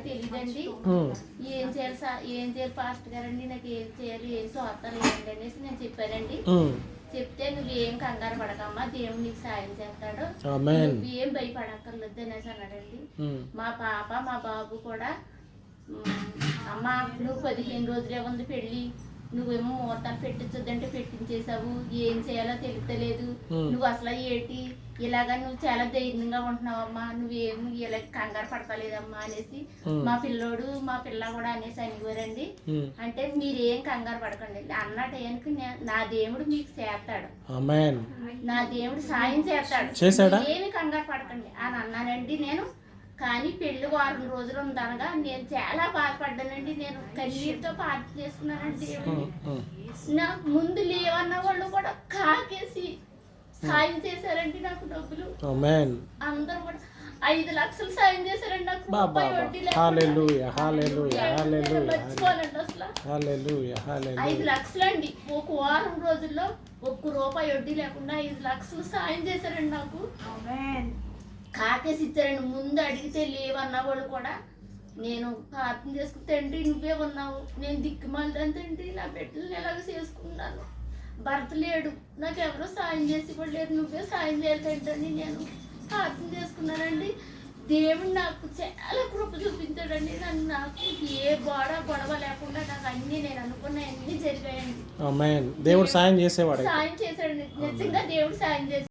తెలియదండి. ఏం చేయాలి ఏం చేయాలి పాస్టర్ గారండి, నాకు ఏం చేయాలి, ఏం తోస్తలేదండి అనేసి నేను చెప్పానండి. చెప్తే నువ్వు ఏం కంగారు పడకమ్మా, దేవుడు నీకు సాయం చేస్తాడు, నువ్వు ఏం భయపడక్కర్లేదు అనేసి అన్నాడండి. మా పాప మా బాబు కూడా అమ్మ నువ్వు 15 రోజులే ఉంది పెళ్ళి, నువ్వేమో ముహూర్తాలు పెట్టించొద్దంటే పెట్టించేసావు, ఏం చేయాలో తెలుస్తలేదు, నువ్వు అసలు ఏంటి ఇలాగా నువ్వు చాలా ధైర్యంగా ఉంటున్నావమ్మా, నువ్వేమి ఇలా కంగారు పడతలేదమ్మా అనేసి మా పిల్లోడు మా పిల్ల కూడా అనేసి అనివారండి. అంటే మీరేం కంగారు పడకండి అన్న టైంకి నా దేవుడు మీకు చేస్తాడు, నా దేవుడు సాయం చేస్తాడు, ఏమి కంగారు పడకండి అని అన్నానండి నేను. కానీ పెళ్లి 6 రోజులు ఉందనగా నేను చాలా బాధపడ్డానండి. నేను కన్నీటితో ప్రార్థన చేసుకున్నానండి. నాకు ముందు లేవన్న వాళ్ళు కూడా కాకేసి సాయం చేశారండి నాకు డబ్బులు. అందరూ కూడా 5 లక్షలు సాయం చేశారండి నాకు. మర్చిపోనండి అసలు 5 లక్షలండి. ఒక వారం రోజుల్లో ₹1 వడ్డీ లేకుండా 5 లక్షలు సాయం చేశారండి నాకు. కాకేసి ఇచ్చారండి. ముందు అడిగితే లేవన్న వాళ్ళు కూడా నేను ప్రార్థన చేసుకుని తండ్రి నువ్వే ఉన్నావు, నేను దిక్కుమాలిదాను తండ్రి, నా బిడ్డలను ఎలాగ చేసుకున్నాను, భర్త లేడు, నాకు ఎవరో సాయం చేసి కూడా లేదు, నువ్వే సాయం చేయాలి తండ్రి అని నేను ప్రార్థన చేసుకున్నానండి. దేవుడు నాకు చాలా కృప చూపించాడండి. నాకు ఏ గొడవ లేకుండా నాకు అన్ని నేను అనుకున్న అన్ని జరిగాయండి. దేవుడు సాయం చేసేవాడు, సాయం చేశాడండి, నిజంగా దేవుడు సాయం చేశాడు.